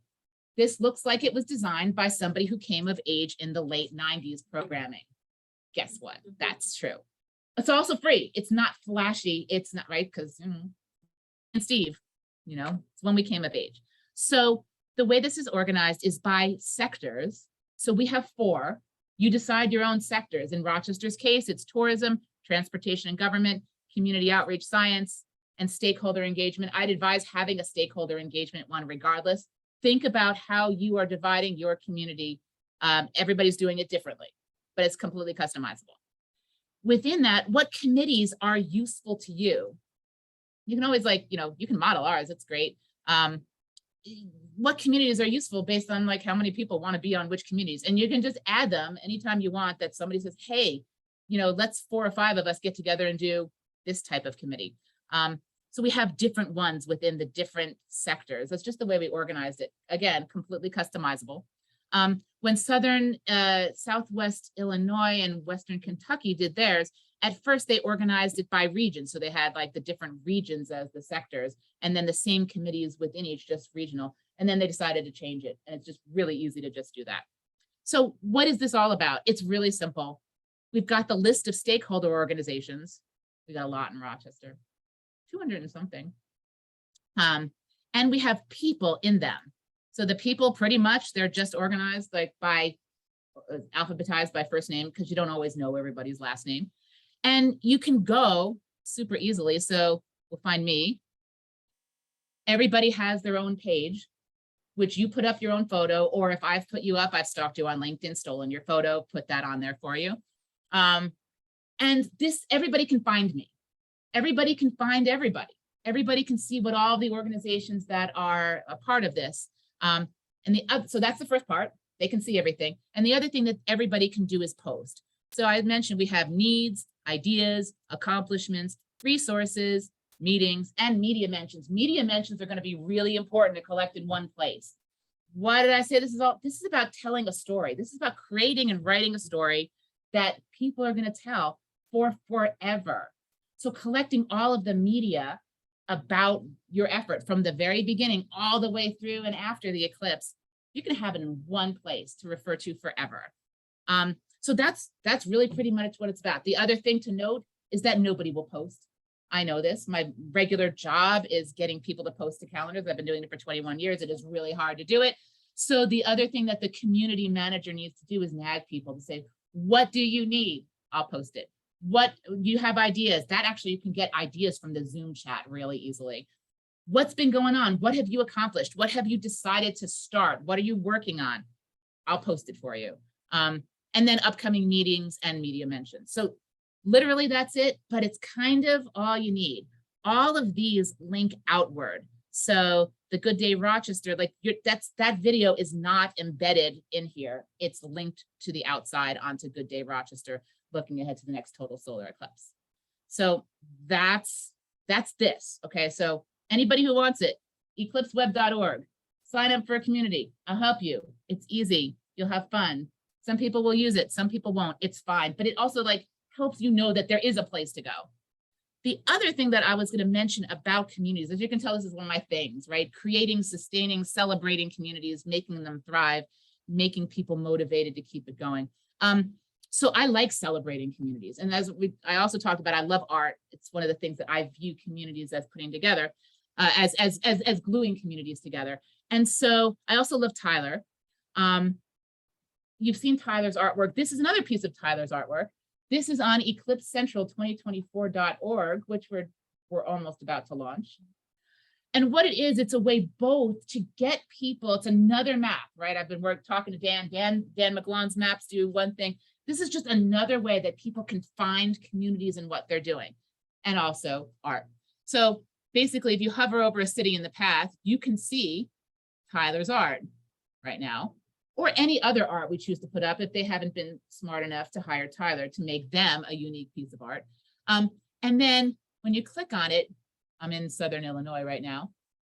This looks like it was designed by somebody who came of age in the late 90s programming. Guess what? That's true. It's also free. It's not flashy. It's not right because and Steve, it's when we came of age. So the way this is organized is by sectors. So we have 4. You decide your own sectors. In Rochester's case, it's tourism, transportation and government, community outreach, science, and stakeholder engagement. I'd advise having a stakeholder engagement one regardless. Think about how you are dividing your community. Everybody's doing it differently, but it's completely customizable. Within that, what committees are useful to you? You can always you can model ours, it's great. What communities are useful based on how many people want to be on which communities, and you can just add them anytime you want that somebody says, hey, let's 4 or 5 of us get together and do this type of committee. So we have different ones within the different sectors. That's just the way we organized it. Again, completely customizable. When Southwest Illinois and Western Kentucky did theirs, at first they organized it by region. So they had the different regions as the sectors, and then the same committees within each, just regional. And then they decided to change it. And it's just really easy to just do that. So what is this all about? It's really simple. We've got the list of stakeholder organizations. We got a lot in Rochester, 200 and something. And we have people in them. So the people pretty much, they're just organized by alphabetized by first name, because you don't always know everybody's last name. And you can go super easily. So we'll find me. Everybody has their own page, which you put up your own photo, or if I've put you up, I've stalked you on LinkedIn, stolen your photo, put that on there for you. And this, everybody can find me. Everybody can find everybody. Everybody can see what all the organizations that are a part of this. So that's the first part. They can see everything. And the other thing that everybody can do is post. So I mentioned we have needs, ideas, accomplishments, resources, meetings, and media mentions. Media mentions are going to be really important to collect in one place. Why did I say this is all? This is about telling a story. This is about creating and writing a story that people are going to tell for forever. So collecting all of the media about your effort from the very beginning all the way through and after the eclipse, you can have it in one place to refer to forever. So that's really pretty much what it's about. The other thing to note is that nobody will post. I know this. My regular job is getting people to post to calendars. I've been doing it for 21 years. It is really hard to do it. So the other thing that the community manager needs to do is nag people to say, what do you need? I'll post it. What you have ideas that actually you can get ideas from the Zoom chat really easily. What's been going on? What have you accomplished? What have you decided to start? What are you working on? I'll post it for you. And then upcoming meetings and media mentions. So literally that's it, but it's kind of all you need. All of these link outward. So the Good Day Rochester, that video is not embedded in here. It's linked to the outside onto Good Day Rochester, looking ahead to the next total solar eclipse. So that's this. Okay, so anybody who wants it, eclipseweb.org, sign up for a community. I'll help you. It's easy. You'll have fun. Some people will use it. Some people won't. It's fine. But it also helps you know that there is a place to go. The other thing that I was going to mention about communities, as you can tell, this is one of my things, right? Creating, sustaining, celebrating communities, making them thrive, making people motivated to keep it going. So I like celebrating communities. And I also talked about, I love art. It's one of the things that I view communities as putting together, as gluing communities together. And so I also love Tyler. You've seen Tyler's artwork. This is another piece of Tyler's artwork. This is on eclipsecentral2024.org, which we're almost about to launch. And what it is, it's a way both to get people, it's another map, right? I've been talking to Dan McGlon's maps do one thing. This is just another way that people can find communities and what they're doing, and also art. So basically, if you hover over a city in the path, you can see Tyler's art right now, or any other art we choose to put up if they haven't been smart enough to hire Tyler to make them a unique piece of art. And then when you click on it, I'm in Southern Illinois right now,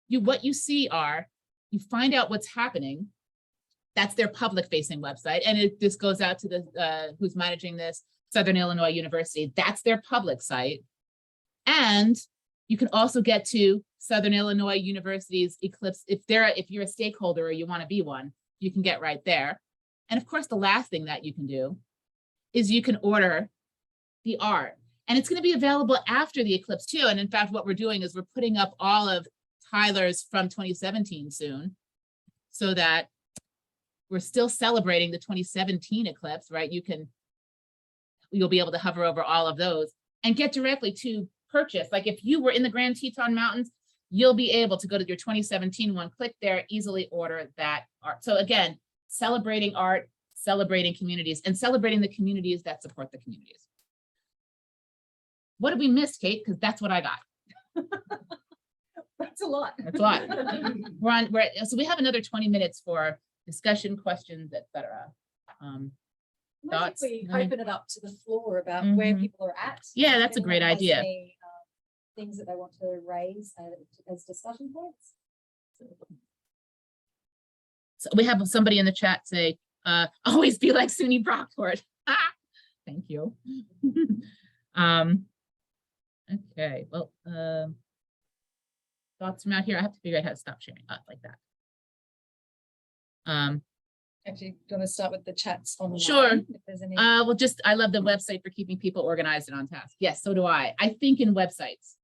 what you see are, you find out what's happening. That's their public facing website. And this goes out to the who's managing this, Southern Illinois University. That's their public site. And you can also get to Southern Illinois University's Eclipse. If you're a stakeholder or you want to be one, you can get right there. And of course, the last thing that you can do is you can order the art. And it's going to be available after the eclipse too. And in fact, what we're doing is we're putting up all of Tyler's from 2017 soon, so that we're still celebrating the 2017 eclipse, right? You'll be able to hover over all of those and get directly to purchase. Like if you were in the Grand Teton Mountains, you'll be able to go to your 2017 one, click there, easily order that art. So again, celebrating art, celebrating communities, and celebrating the communities that support the communities. What did we miss, Kate? Because that's what I got. That's a lot. That's a lot. So we have another 20 minutes for discussion, questions, etc. Thoughts? We open it up to the floor about Mhm. where people are at. Yeah, that's a If great anyone has idea. any, things that they want to raise as discussion points. So we have somebody in the chat say, always be like SUNY Brockport. Thank you. Okay, well, thoughts from out here. I have to figure out how to stop sharing like that. Actually, do you want to start with the chats online? Sure. If there's any. Well, I love the website for keeping people organized and on task. Yes, so do I. I think in websites.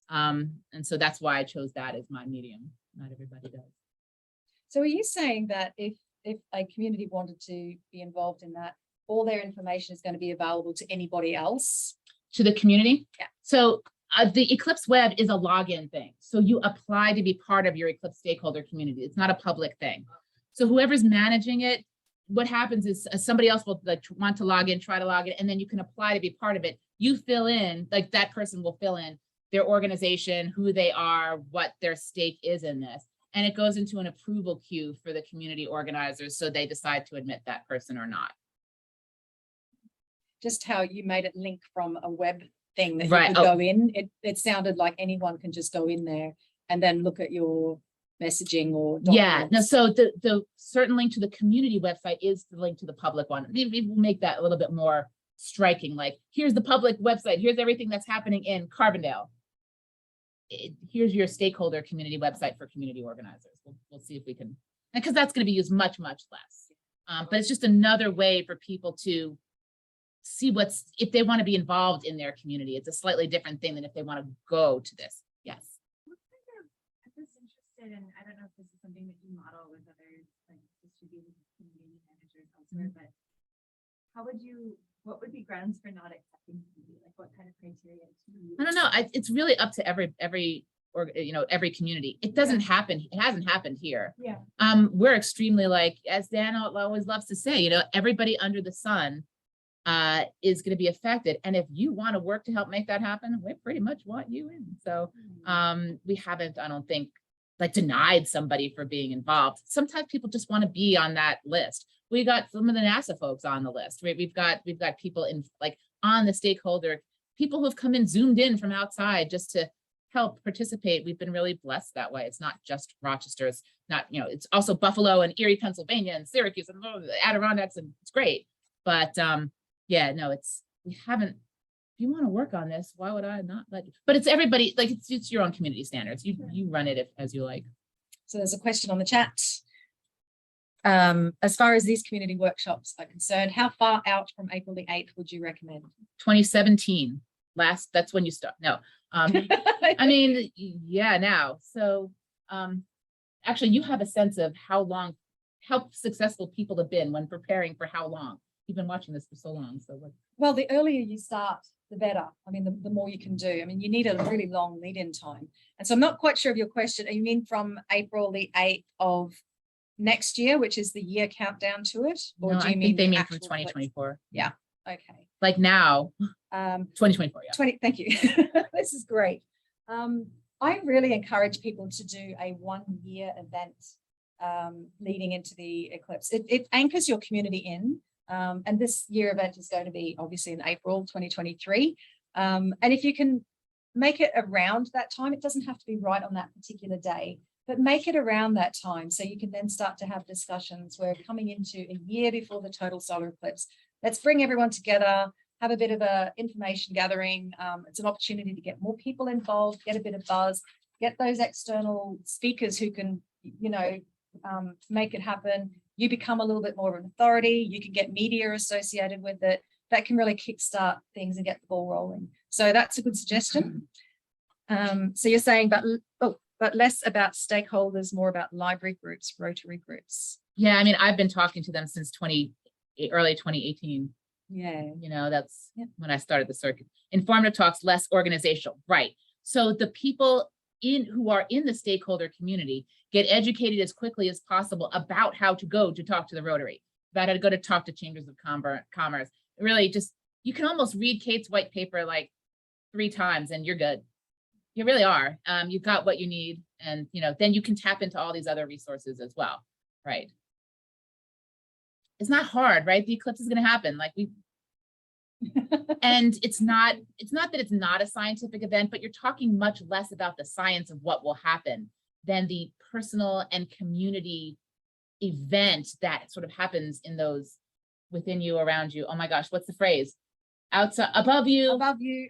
And so that's why I chose that as my medium. Not everybody does. So are you saying that if a community wanted to be involved in that, all their information is going to be available to anybody else? To the community? Yeah. So the Eclipse web is a login thing. So you apply to be part of your Eclipse stakeholder community. It's not a public thing. So whoever's managing it, what happens is somebody else will want to log in, try to log in, and then you can apply to be part of it. You fill in, like that person will fill in their organization, who they are, what their stake is in this. And it goes into an approval queue for the community organizers. So they decide to admit that person or not. Just how you made it link from a web thing that Right. you could go in. It sounded like anyone can just go in there and then look at your messaging or Yeah, no, documents. so the certain link to the community website is the link to the public one. Maybe we'll make that a little bit more striking. Like, here's the public website. Here's everything that's happening in Carbondale. Here's your stakeholder community website for community organizers. We'll see if we can, because that's going to be used much, much less. But it's just another way for people to see if they want to be involved in their community. It's a slightly different thing than if they want to go to this. Yes. I'm just interested in, I don't know if this is something that you model with other like distributed community managers elsewhere, but what would be grounds for not accepting community? Like what kind of criteria do you use? I don't know. It's really up to every community. It doesn't happen. It hasn't happened here. Yeah. We're extremely as Dan always loves to say, everybody under the sun is going to be affected. And if you want to work to help make that happen, we pretty much want you in. So we haven't, I don't think, denied somebody for being involved. Sometimes people just want to be on that list. We got some of the NASA folks on the list, right? We've got people in on the stakeholder, people who have come in, zoomed in from outside just to help participate. We've been really blessed that way. It's not just Rochester. It's not, it's also Buffalo and Erie, Pennsylvania, and Syracuse and the Adirondacks, and it's great. But yeah, no, we haven't. If you want to work on this, why would I not let you? But it's everybody, it's your own community standards. You run it as you like. So there's a question on the chat. As far as these community workshops are concerned, how far out from April the 8th would you recommend? 2017, that's when you start. No, I mean, yeah, now. So actually you have a sense of how successful people have been when preparing for how long. You've been watching this for so long. So what? Well, the earlier you start, the better. I mean, the more you can do. I mean, you need a really long lead-in time. And so I'm not quite sure of your question. You mean from April the 8th of next year, which is the year countdown to it? Or No, do I you think mean they the mean from actual 2024. Yeah. Okay. Like now, 2024. Yeah. Thank you. This is great. I really encourage people to do a 1-year event leading into the eclipse. It anchors your community in. And this year event is going to be obviously in April 2023. And if you can make it around that time, it doesn't have to be right on that particular day, but make it around that time so you can then start to have discussions. We're coming into a year before the total solar eclipse. Let's bring everyone together, have a bit of a information gathering. It's an opportunity to get more people involved, get a bit of buzz, get those external speakers who can, make it happen. You become a little bit more of an authority. You can get media associated with it. that can really kickstart things and get the ball rolling. So that's a good suggestion. So you're saying, but less about stakeholders, more about library groups, Rotary groups. Yeah, I mean, I've been talking to them since early 2018. Yeah. You know, that's Yep. when I started the circuit. Informative talks, less organizational, right? So the people who are in the stakeholder community get educated as quickly as possible about how to go to talk to the Rotary, about how to go to talk to chambers of commerce. Really, just you can almost read Kate's white paper like 3 times and you're good. You really are. You've got what you need, and then you can tap into all these other resources as well, right? It's not hard, right? The eclipse is going to happen, and it's not that it's not a scientific event, but you're talking much less about the science of what will happen than the personal and community event that sort of happens in those within you, around you. Oh my gosh, what's the phrase? Outside, above you,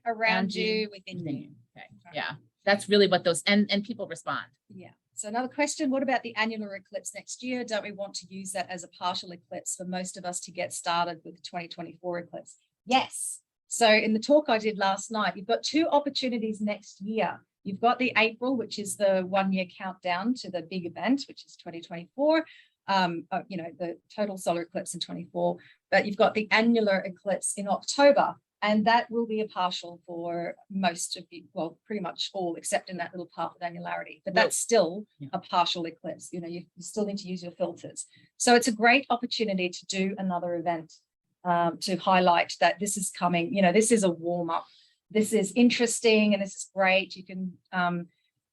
around you, within you. Okay. Yeah, that's really what those and people respond. Yeah. So another question, what about the annular eclipse next year? Don't we want to use that as a partial eclipse for most of us to get started with the 2024 eclipse? Yes. So in the talk I did last night, you've got 2 opportunities next year. You've got the April, which is the 1-year countdown to the big event, which is 2024. The total solar eclipse in 24, but you've got the annular eclipse in October, and that will be a partial for most of you, well, pretty much all, except in that little part with annularity, but that's still a partial eclipse. You still need to use your filters. So it's a great opportunity to do another event to highlight that this is coming. This is a warm-up. This is interesting and this is great. You can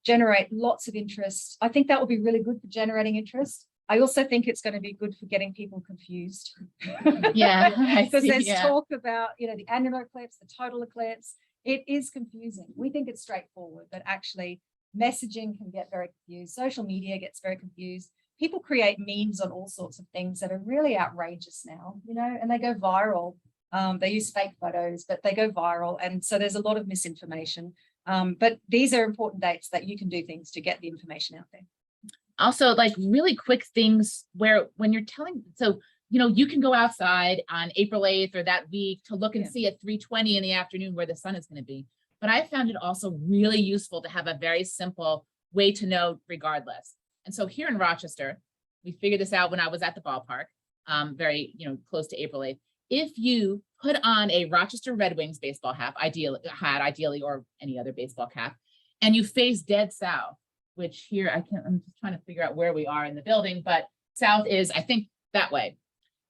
generate lots of interest. I think that will be really good for generating interest. I also think it's going to be good for getting people confused. Yeah, because there's talk about, the annular eclipse, the total eclipse. It is confusing. We think it's straightforward, but actually messaging can get very confused. Social media gets very confused. People create memes on all sorts of things that are really outrageous now, and they go viral. They use fake photos, but they go viral. And so there's a lot of misinformation. But these are important dates that you can do things to get the information out there. Also, like really quick things where when you're telling, so you can go outside on April 8th or that week to look and see at 3:20 in the afternoon where the sun is going to be. But I found it also really useful to have a very simple way to know regardless. And so here in Rochester, we figured this out when I was at the ballpark, very close to April 8th. If you put on a Rochester Red Wings baseball hat, ideally, or any other baseball cap, and you face dead south, which here I'm just trying to figure out where we are in the building, but south is, I think, that way.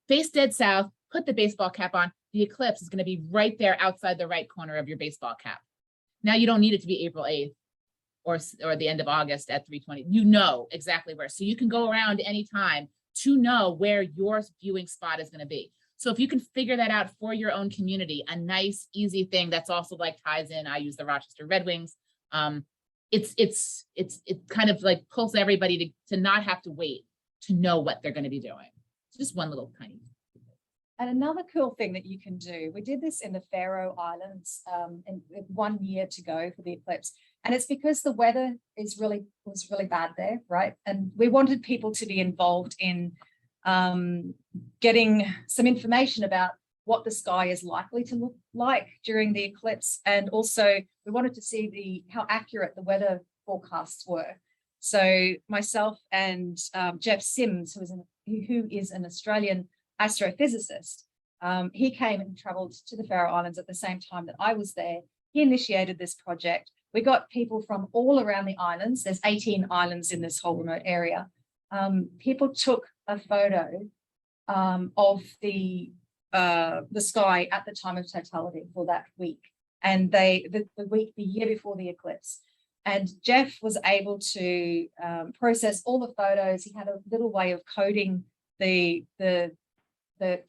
Face dead south, put the baseball cap on. The eclipse is going to be right there outside the right corner of your baseball cap. Now you don't need it to be April 8th or the end of August at 3:20. You know exactly where. So you can go around anytime to know where your viewing spot is going to be. So if you can figure that out for your own community, a nice, easy thing that's also ties in. I use the Rochester Red Wings. It kind of pulls everybody to not have to wait to know what they're going to be doing. It's just one little tiny. And another cool thing that you can do, we did this in the Faroe Islands, and 1 year to go for the eclipse. And it's because the weather was really bad there, right? And we wanted people to be involved in getting some information about what the sky is likely to look like during the eclipse. And also we wanted to see how accurate the weather forecasts were. So myself and Jeff Sims, who is an Australian astrophysicist, he came and traveled to the Faroe Islands at the same time that I was there. He initiated this project. We got people from all around the islands. There's 18 islands in this whole remote area. People took a photo of the sky at the time of totality for that week, and the year before the eclipse. And Jeff was able to process all the photos. He had a little way of coding the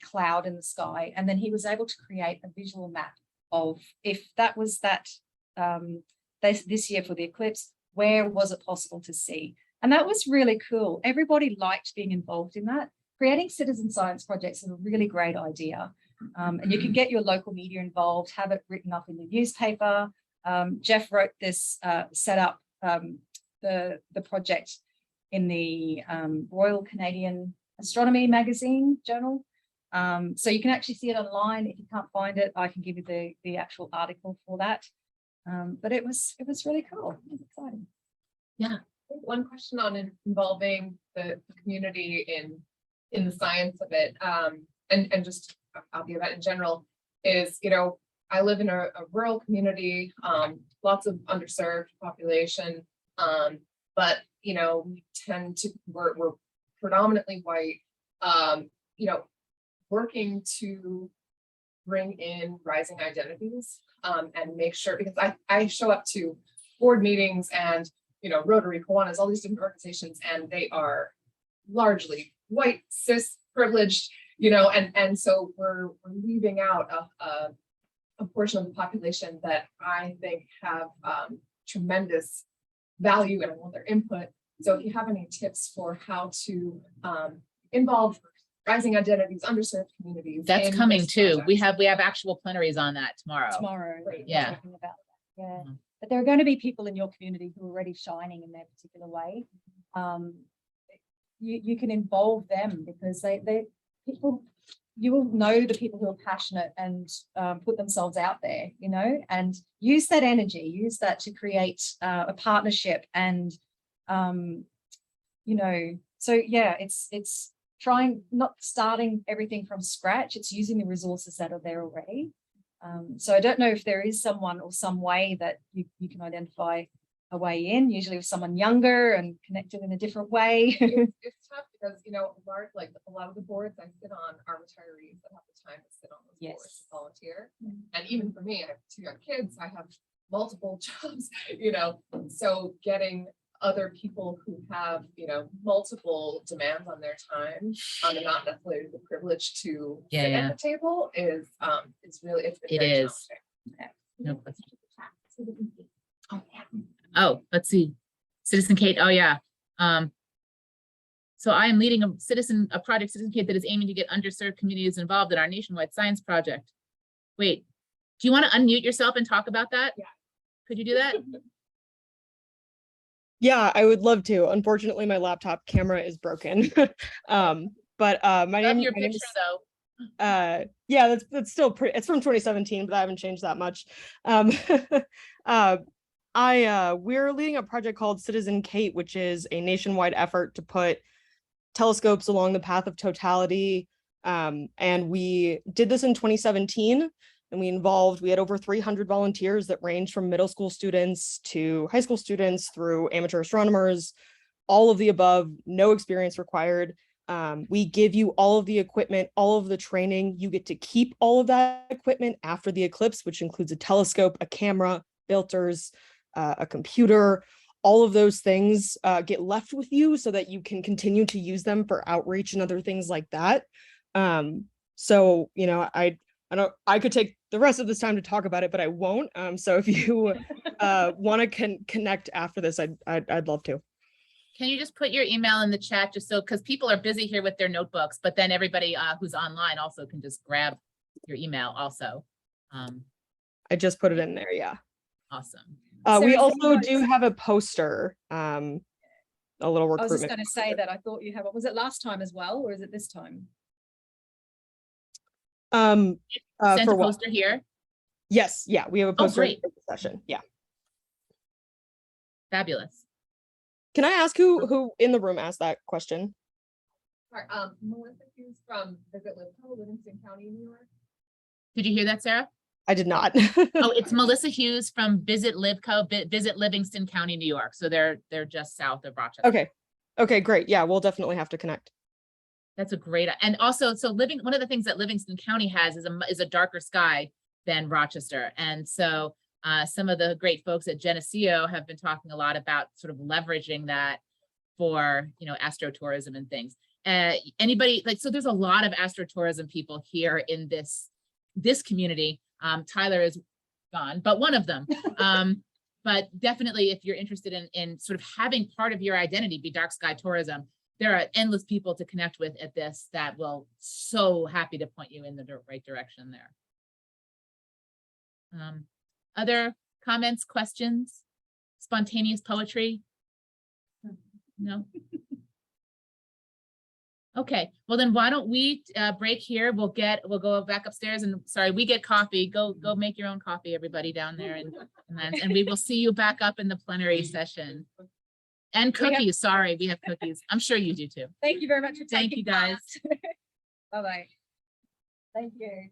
cloud in the sky, and then he was able to create a visual map of if that was this year for the eclipse, where was it possible to see? And that was really cool. Everybody liked being involved in that. Creating citizen science projects is a really great idea. And you can get your local media involved, have it written up in the newspaper. Jeff wrote this, set up the project in the Royal Canadian Astronomy magazine journal. So you can actually see it online. If you can't find it, I can give you the actual article for that. But it was really cool. It was exciting. One question on involving the community in the science of it, and just about the event in general is, I live in a rural community, lots of underserved population, but we tend to we're predominantly white, working to bring in rising identities, and make sure, because I show up to board meetings and Rotary, Kiwanis, all these different organizations, and they are largely white, cis, privileged, and so we're leaving out a portion of the population that I think have tremendous value and I want their input. So if you have any tips for how to involve rising identities, underserved communities. That's in coming this too. We project. have actual plenaries on that tomorrow. Great. Yeah. Talking about that. Yeah. Mhm. But there are going to be people in your community who are already shining in their particular way. You can involve them because they people, you will know the people who are passionate and put themselves out there, and use that energy, use that to create a partnership. And so yeah, it's trying, not starting everything from scratch. It's using the resources that are there already. So I don't know if there is someone or some way that you can identify a way in, usually with someone younger and connected in a different way. It's tough because, a lot of the boards I sit on are retirees that have the time to sit on those Yes. boards to volunteer. Mm. And even for me, I have 2 young kids, I have multiple jobs, so getting other people who have, multiple demands on their time, and not necessarily the privilege to sit Yeah. at the table is really, it's been It very is. challenging. No question. Oh, let's see. Citizen Kate. Oh, yeah. So I am leading a project, Citizen Kate, that is aiming to get underserved communities involved in our nationwide science project. Wait, do you want to unmute yourself and talk about that? Yeah. Could you do that? Yeah, I would love to. Unfortunately, my laptop camera is broken. But my Love name, your my name picture is, though. yeah, that's still pretty, it's from 2017, but I haven't changed that much. We're leading a project called Citizen Kate, which is a nationwide effort to put telescopes along the path of totality. And we did this in 2017. And we had over 300 volunteers that ranged from middle school students to high school students through amateur astronomers, all of the above, no experience required. We give you all of the equipment, all of the training. You get to keep all of that equipment after the eclipse, which includes a telescope, a camera, filters, a computer. All of those things get left with you so that you can continue to use them for outreach and other things like that. So, I could take the rest of this time to talk about it, but I won't. So if you want to connect after this, I'd love to. Can you just put your email in the chat just so, because people are busy here with their notebooks, but then everybody who's online also can just grab your email also. I just put it in there. Yeah. Awesome. We Sarah, also thank you. do have a poster, a little I was just recruitment. going to say that I thought you had, was it last time as well, or is it this time? Send For a what? poster here. Yes. Yeah. We have a poster great. for the session. Yeah. Fabulous. Can I ask who in the room asked that question? Sorry, Melissa Hughes from Visit Liverpool, Livingston County, New York. Did you hear that, Sarah? I did not. Oh, it's Melissa Hughes from Visit Livingston County, New York. So they're just south of Rochester. Okay. Okay, great. Yeah, we'll definitely have to connect. That's a great, and also, so one of the things that Livingston County has is a darker sky than Rochester. And so some of the great folks at Geneseo have been talking a lot about sort of leveraging that for, astrotourism and things. Anybody, so there's a lot of astrotourism people here in this community. Tyler is gone, but one of them. But definitely if you're interested in sort of having part of your identity be dark sky tourism, there are endless people to connect with at this that will so happy to point you in the right direction there. Other comments, questions, spontaneous poetry? No? Okay, well then why don't we break here? We'll go back upstairs and sorry, we get coffee. Go make your own coffee, everybody down there, and we will see you back up in the plenary session. And We have- cookies, sorry, we have cookies. I'm sure you do too. Thank you very much for Thank taking you, guys. Bye bye. Thank you.